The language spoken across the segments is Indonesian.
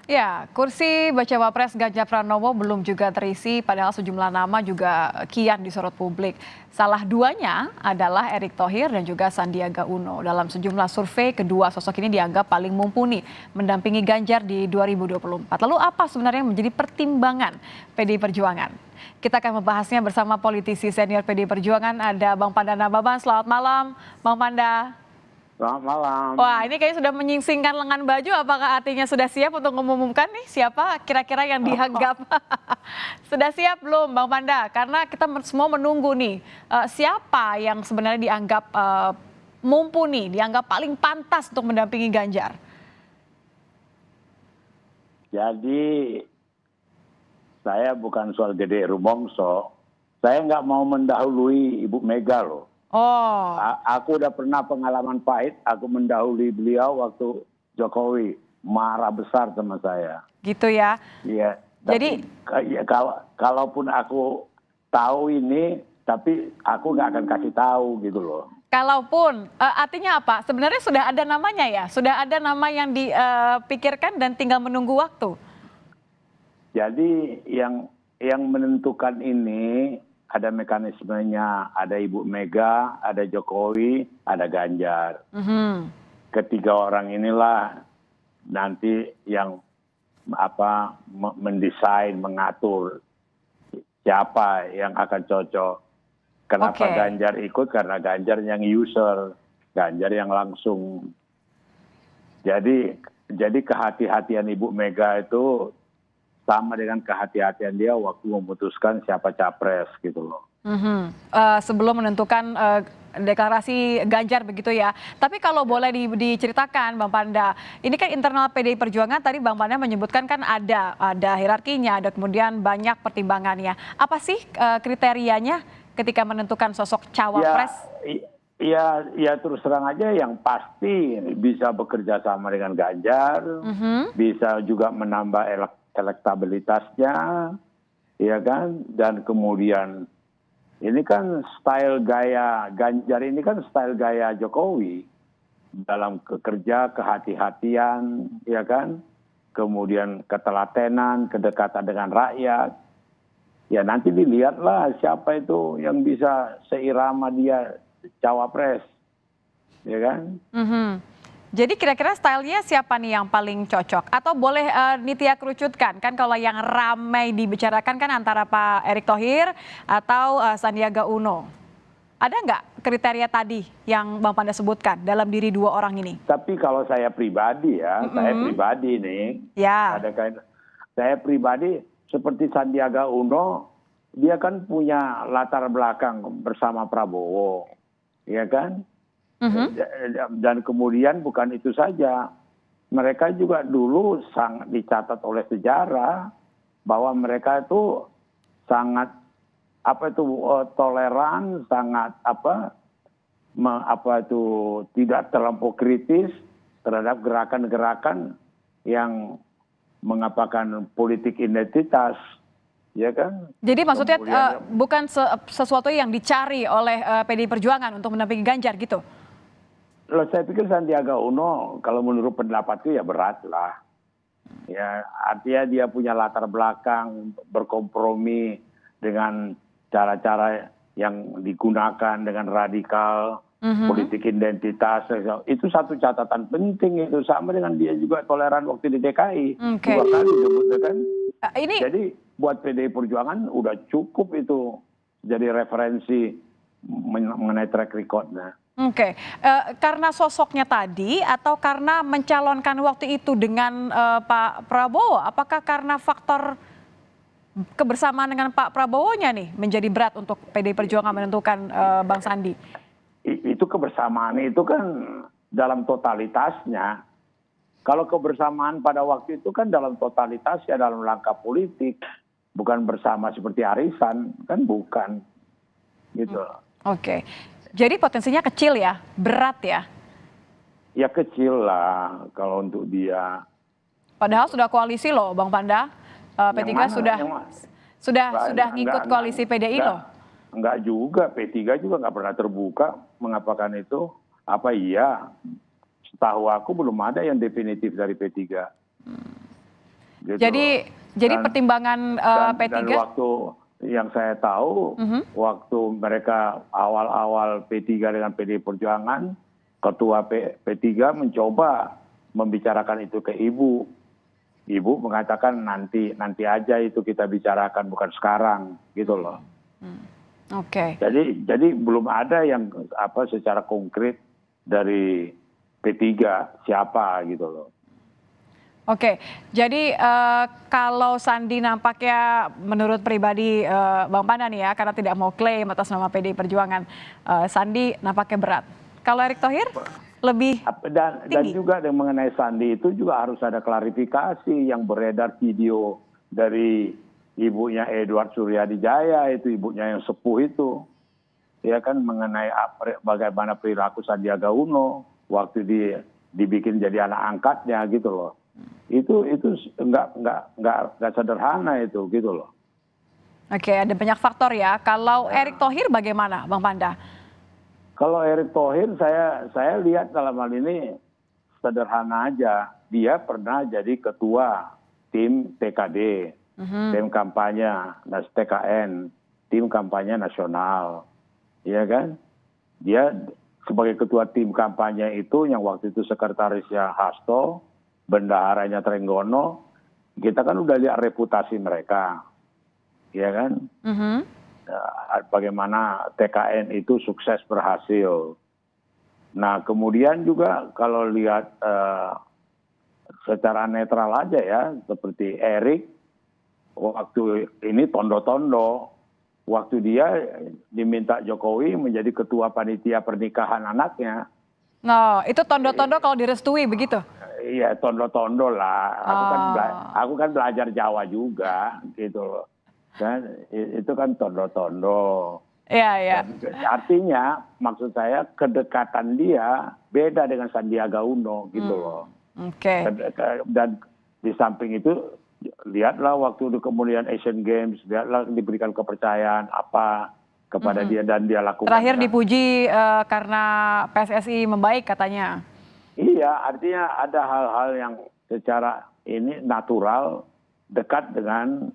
Ya, kursi bacawa pres Ganjar Pranowo belum juga terisi, padahal sejumlah nama juga kian disorot publik. Salah duanya adalah Erick Thohir dan juga Sandiaga Uno. Dalam sejumlah survei, kedua sosok ini dianggap paling mumpuni mendampingi Ganjar di 2024. Lalu apa sebenarnya yang menjadi pertimbangan PDI Perjuangan? Kita akan membahasnya bersama politisi senior PDI Perjuangan, ada Bang Panda Nababan. Selamat malam, Bang Panda. Selamat malam. Wah, ini kayaknya sudah menyingsingkan lengan baju. Apakah artinya sudah siap untuk mengumumkan nih siapa kira-kira yang dianggap sudah siap belum, Bang Panda? Karena kita semua menunggu nih siapa yang sebenarnya dianggap mumpuni, dianggap paling pantas untuk mendampingi Ganjar. Jadi saya bukan soal gede rumongso. Saya nggak mau mendahului Ibu Mega loh. Oh, Aku udah pernah pengalaman pahit, aku mendahului beliau waktu Jokowi marah besar sama saya. gitu ya. Iya. Jadi, Ya, kalaupun aku tahu ini, tapi aku nggak akan kasih tahu gitu loh. kalaupun artinya apa? Sebenarnya sudah ada namanya ya, sudah ada nama yang dipikirkan dan tinggal menunggu waktu. Jadi yang menentukan ini ada mekanismenya, ada Ibu Mega, ada Jokowi, ada Ganjar. Ketiga orang inilah nanti yang mendesain, mengatur siapa yang akan cocok. Kenapa Oke. Ganjar ikut? Karena Ganjar yang user, Ganjar yang langsung. Jadi kehati-hatian Ibu Mega itu sama dengan kehati-hatian dia waktu memutuskan siapa capres gitu loh. Sebelum menentukan deklarasi Ganjar begitu ya. Tapi kalau boleh diceritakan Bang Panda, ini kan internal PDI Perjuangan tadi Bang Panda menyebutkan kan ada hierarkinya, ada kemudian banyak pertimbangannya. Apa sih kriterianya ketika menentukan sosok cawapres? Ya terus terang aja yang pasti bisa bekerja sama dengan Ganjar, bisa juga menambah elektabilitasnya, ya kan? Dan kemudian ini kan style gaya Ganjar ini kan style gaya Jokowi dalam kerja, kehati-hatian, ya kan? Kemudian ketelatenan, kedekatan dengan rakyat. Ya nanti dilihatlah siapa itu yang bisa seirama dia cawapres, ya kan? Jadi kira-kira stylenya siapa nih yang paling cocok? Atau boleh Nitya kerucutkan? Kan kalau yang ramai dibicarakan kan antara Pak Erick Thohir atau Sandiaga Uno. Ada nggak kriteria tadi yang Bang Panda sebutkan dalam diri dua orang ini? Tapi kalau saya pribadi ya, saya pribadi nih, Ya. saya pribadi seperti Sandiaga Uno, dia kan punya latar belakang bersama Prabowo, ya kan? Dan kemudian bukan itu saja, mereka juga dulu sangat dicatat oleh sejarah bahwa mereka itu sangat toleran, sangat tidak terlampau kritis terhadap gerakan-gerakan yang mengapakan politik identitas, ya kan? Jadi maksudnya Kemudian, bukan sesuatu yang dicari oleh PDI Perjuangan untuk mendampingi Ganjar gitu? saya pikir Sandiaga Uno kalau menurut pendapatku ya berat lah. Ya, artinya dia punya latar belakang berkompromi dengan cara-cara yang digunakan dengan radikal, politik identitas. Itu satu catatan penting, itu sama dengan dia juga toleran waktu di DKI. Oke. 2 kali disebutnya kan. Ini Jadi buat PDI Perjuangan udah cukup itu jadi referensi mengenai track recordnya. Oke, karena sosoknya tadi atau karena mencalonkan waktu itu dengan Pak Prabowo, apakah karena faktor kebersamaan dengan Pak Prabowo-nya nih menjadi berat untuk PDI Perjuangan menentukan Bang Sandi? Itu kebersamaan itu kan dalam totalitasnya. Kalau kebersamaan pada waktu itu kan dalam totalitasnya, dalam langkah politik, bukan bersama seperti arisan, kan bukan. Gitu. Oke. Jadi potensinya kecil ya, berat ya? Ya kecil lah kalau untuk dia. Padahal sudah koalisi loh Bang Panda, P3 sudah ngikut koalisi PDI loh. Enggak juga, P3 juga nggak pernah terbuka mengapakan itu. Apa iya? Setahu aku belum ada yang definitif dari P3. Gitu Jadi loh. jadi Dan pertimbangan dan P3. waktu yang saya tahu, waktu mereka awal-awal P3 dengan PDI Perjuangan, ketua P3 mencoba membicarakan itu ke Ibu. Ibu mengatakan nanti aja itu kita bicarakan, bukan sekarang, gitu loh. Oke. Jadi belum ada yang secara konkret dari P3 siapa gitu loh. Oke, jadi kalau Sandi nampaknya menurut pribadi Bang Panda nih ya, karena tidak mau klaim atas nama PDI Perjuangan, Sandi nampaknya berat. Kalau Erick Thohir lebih Dan tinggi. juga mengenai Sandi itu juga harus ada klarifikasi yang beredar video dari ibunya Edward Suryadijaya, itu ibunya yang sepuh itu, ya kan, mengenai bagaimana perilaku Sandiaga Uno waktu dibikin jadi anak angkatnya gitu loh. Itu nggak sederhana itu gitu loh. Oke, ada banyak faktor ya. Kalau Erick Thohir bagaimana, Bang Panda? Kalau Erick Thohir saya lihat dalam hal ini sederhana aja. Dia pernah jadi ketua tim TKD, tim kampanye TKN, tim kampanye nasional, ya kan? Dia sebagai ketua tim kampanye itu yang waktu itu sekretarisnya Hasto, bendaharanya Trenggono, kita kan udah lihat reputasi mereka, ya kan? Bagaimana TKN itu sukses berhasil. Nah kemudian juga kalau lihat secara netral aja ya, seperti Erick, waktu ini tondo-tondo, waktu dia diminta Jokowi menjadi ketua panitia pernikahan anaknya. No, itu tondo-tondo kalau direstui begitu? Iya, tondo-tondo lah. Aku kan belajar Jawa juga, gitu loh. Dan itu kan tondo-tondo. Iya, iya. Artinya, maksud saya kedekatan dia beda dengan Sandiaga Uno, gitu loh. Oke. Dan di samping itu, lihatlah waktu itu kemudian Asian Games, lihatlah diberikan kepercayaan apa kepada dia dan dia lakukan. Terakhir dipuji karena PSSI membaik katanya. Iya, artinya ada hal-hal yang secara ini natural, dekat dengan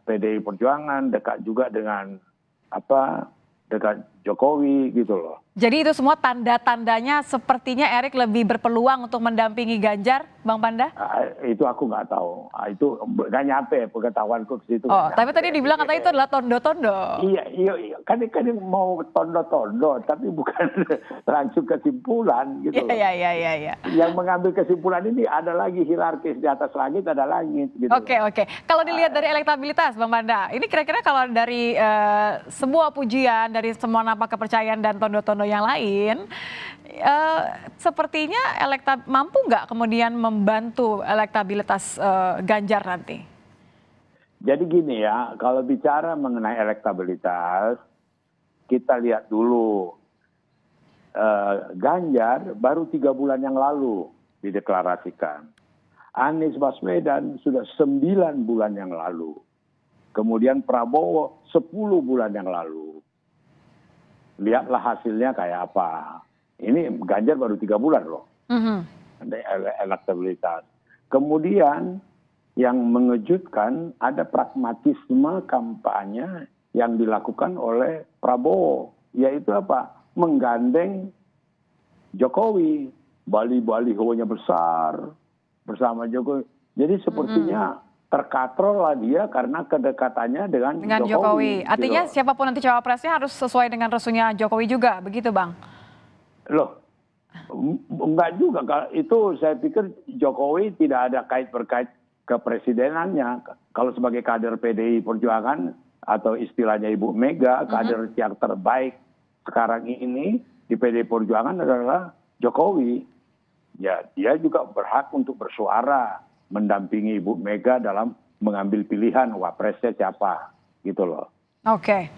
PDI Perjuangan, dekat juga dengan dekat Jokowi gitu loh. Jadi itu semua tanda-tandanya sepertinya Erick lebih berpeluang untuk mendampingi Ganjar, Bang Panda? Itu aku nggak tahu. Itu nggak nyampe pengetahuanku ke situ. Oh, tapi tadi dibilang kata itu adalah tondo-tondo. Iya, kan mau tondo-tondo, tapi bukan langsung kesimpulan gitu. Iya. Yang mengambil kesimpulan ini ada lagi hierarkis, di atas langit ada langit. Gitu. Oke. Kalau dilihat dari elektabilitas, Bang Panda, ini kira-kira kalau dari sebuah pujian, dari semua nampak kepercayaan dan tondo-tondo yang lain, sepertinya mampu nggak kemudian membantu elektabilitas Ganjar nanti? Jadi gini ya, kalau bicara mengenai elektabilitas, kita lihat dulu Ganjar baru 3 bulan yang lalu dideklarasikan. Anies Baswedan sudah 9 bulan yang lalu. Kemudian Prabowo 10 bulan yang lalu. Lihatlah hasilnya kayak apa. Ini Ganjar baru 3 bulan loh. Elektabilitas. Kemudian yang mengejutkan ada pragmatisme kampanye yang dilakukan oleh Prabowo. Yaitu apa? Menggandeng Jokowi. Balihonya besar bersama Jokowi. Jadi sepertinya terkatrol lah dia karena kedekatannya dengan Jokowi. Artinya gitu. Siapapun nanti cawapresnya harus sesuai dengan resunya Jokowi juga, begitu Bang? Loh, enggak juga. Itu saya pikir Jokowi tidak ada kait-berkait kepresidenannya. Kalau sebagai kader PDI Perjuangan atau istilahnya Ibu Mega, kader yang terbaik sekarang ini di PDI Perjuangan adalah Jokowi. Ya, dia juga berhak untuk bersuara mendampingi Ibu Mega dalam mengambil pilihan wapresnya siapa, gitu loh. Oke.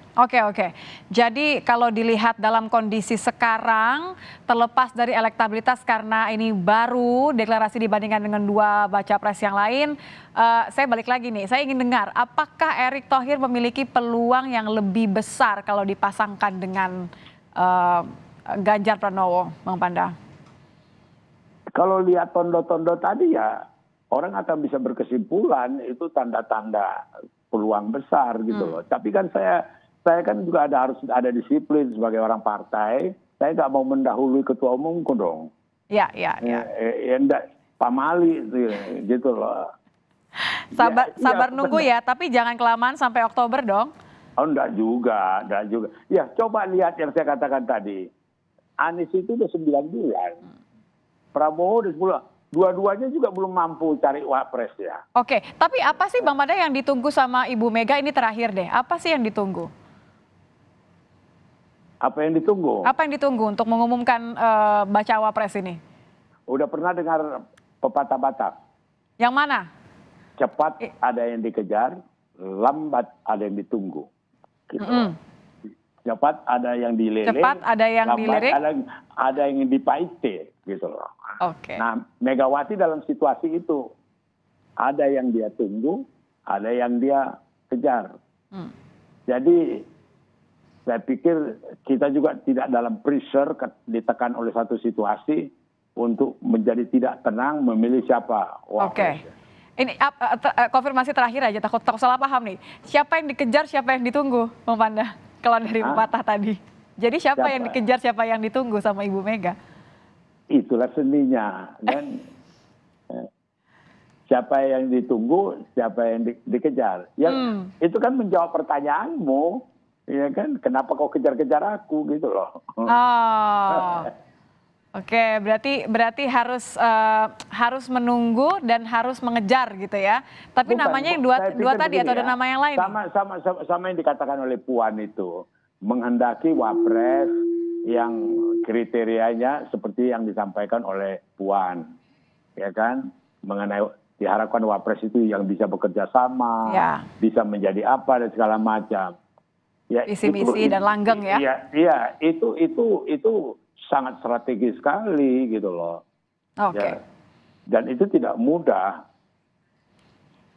Jadi kalau dilihat dalam kondisi sekarang, terlepas dari elektabilitas karena ini baru deklarasi dibandingkan dengan 2 baca pres yang lain, saya balik lagi nih, saya ingin dengar, apakah Erick Thohir memiliki peluang yang lebih besar kalau dipasangkan dengan Ganjar Pranowo, Bang Panda? Kalau lihat tondo-tondo tadi ya orang akan bisa berkesimpulan itu tanda-tanda peluang besar gitu loh. Tapi kan saya kan juga harus ada disiplin sebagai orang partai. Saya nggak mau mendahului ketua umumku dong. Ya. Enggak, Pak Mali gitu loh. Sabar nunggu ya, tapi jangan kelamaan sampai Oktober dong. Oh, enggak juga. Ya, coba lihat yang saya katakan tadi. Anies itu udah 9 bulan. Prabowo udah 10 bulan. Dua-duanya juga belum mampu cari wapres ya. Oke, tapi apa sih Bang Mada yang ditunggu sama Ibu Mega ini terakhir deh? Apa sih yang ditunggu? Apa yang ditunggu? Apa yang ditunggu untuk mengumumkan bacawa pres ini? Udah pernah dengar pepatah Batak? Yang mana? Cepat ada yang dikejar, lambat ada yang ditunggu. Gitu. Cepat ada yang dileleh, Cepat ada yang dilirik, ada yang dipaite gitu loh. Oke. Nah, Megawati dalam situasi itu ada yang dia tunggu, ada yang dia kejar. Jadi saya pikir kita juga tidak dalam pressure ditekan oleh satu situasi untuk menjadi tidak tenang memilih siapa. Oke. Ini konfirmasi terakhir aja, takut salah paham nih. Siapa yang dikejar, siapa yang ditunggu, Bang Panda? Kalau dari pepatah tadi. Jadi siapa yang dikejar, siapa yang ditunggu sama Ibu Mega? Itulah seninya. Dan siapa yang ditunggu, siapa yang dikejar. Itu kan menjawab pertanyaanmu. Ya kan, kenapa kau kejar-kejar aku gitu loh. Oke, berarti harus menunggu dan harus mengejar gitu ya. Tapi bukan, namanya yang dua tadi atau ada nama yang lain? Sama yang dikatakan oleh Puan itu, menghendaki wapres yang kriterianya seperti yang disampaikan oleh Puan, ya kan? Mengenai diharapkan wapres itu yang bisa bekerja sama, bisa menjadi apa dan segala macam. Ya, visi misi dan langgeng ya? Iya, itu sangat strategis sekali gitu loh. Oke. Ya. Dan itu tidak mudah.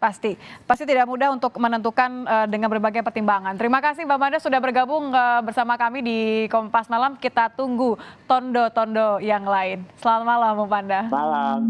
Pasti tidak mudah untuk menentukan dengan berbagai pertimbangan. Terima kasih Mbak Mada sudah bergabung bersama kami di Kompas Malam. Kita tunggu tondo-tondo yang lain. Selamat malam Mbak Mada. Malam.